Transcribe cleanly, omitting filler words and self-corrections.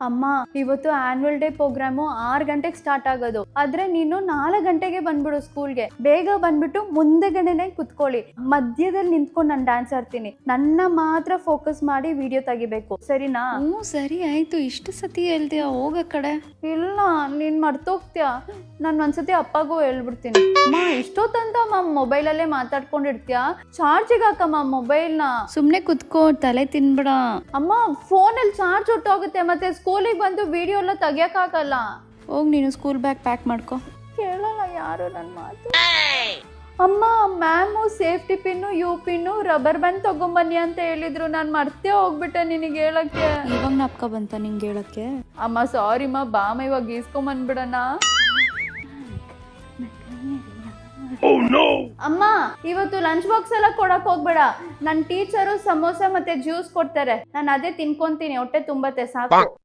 ಅಮ್ಮ ಇವತ್ತು annual day programme 6 ಗಂಟೆಗೆ ಸ್ಟಾರ್ಟ್ ಆಗೋದು, ಆದ್ರೆ ನೀನು 4 ಗಂಟೆಗೆ ಬಂದ್ಬಿಡು ಸ್ಕೂಲ್ಗೆ. ಬೇಗ ಬಂದ್ಬಿಟ್ಟು ಮುಂದೆಗಡೆನೆ ಕುತ್ಕೊಳ್ಳಿ, ಮಧ್ಯದಲ್ಲಿ ನಿಂತ್ಕೊಂಡು ನಾನು ಡ್ಯಾನ್ಸ್ ಆಡ್ತೀನಿ. ನನ್ನ ಮಾತ್ರ ಫೋಕಸ್ ಮಾಡಿ ವಿಡಿಯೋ ತೆಗಿಬೇಕು, ಸರಿನಾ? ಸರಿ ಆಯ್ತು, ಇಷ್ಟು ಸತಿ ಹೇಳ್ತೀಯ, ಹೋಗ ಕಡೆ. ಇಲ್ಲ, ನೀನ್ ಮರ್ತೋಗ್ತೀಯ. ನಾನು ಒಂದ್ಸತಿ ಅಪ್ಪಗೂ ಹೇಳ್ಬಿಡ್ತೀನಿ. ಅಮ್ಮ ಇಷ್ಟೊತ್ತಂತ ಮೊಬೈಲಲ್ಲೇ ಮಾತಾಡ್ಕೊಂಡಿರ್ತೀಯ, ಚಾರ್ಜಿಗೆ ಹಾಕಮ್ಮ ಮೊಬೈಲ್ನ. ಸುಮ್ನೆ ಕುತ್ಕೋ, ತಲೆ ತಿನ್ಬೇಡ. ಅಮ್ಮ ಫೋನಲ್ಲಿ ಚಾರ್ಜ್ ಹೊಟ್ಟೋಗುತ್ತೆ, ಮತ್ತೆ ಸ್ಕೂಲಿಗೆ ಬಂದು ವಿಡಿಯೋ ಎಲ್ಲ ತೆಗಿಯಕ್ಕಾಗಲ್ಲ. ಹೋಗ್ ನೀನು ಸ್ಕೂಲ್ ಬ್ಯಾಗ್ ಪ್ಯಾಕ್ ಮಾಡ್ಕೋ. ಕೇಳಲ್ಲ ಯಾರು ನನ್ನ ಮಾತು. ಅಮ್ಮ ma'am safety pin, U pin, rubber band ತಗೊಂಬನ್ನಿ ಅಂತ ಹೇಳಿದ್ರು, ನಾನು ಮರ್ತೇ ಹೋಗ್ಬಿಟ್ಟೆ ನಿನಗೆ ಹೇಳಕ್ಕೆ. ಇವಾಗ ನಾಪ್ಕ ಬಂತ ನಿಂಗೆ ಹೇಳಕ್ಕೆ? ಅಮ್ಮ ಸಾರಿ ಮಾ, ಬಾಮ ಇವಾಗ ಈಸ್ಕೊಂಬಂದ್ಬಿಡಣ. ಅಮ್ಮ ಇವತ್ತು ಲಂಚ್ ಬಾಕ್ಸ್ ಎಲ್ಲ ಕೊಡಕ್ ಹೋಗ್ಬೇಡ, ನನ್ನ ಟೀಚರು ಸಮೋಸ ಮತ್ತೆ ಜ್ಯೂಸ್ ಕೊಡ್ತಾರೆ, ನಾನು ಅದೇ ತಿನ್ಕೊಂತೀನಿ, ಹೊಟ್ಟೆ ತುಂಬತ್ತೆ ಸಾಕು.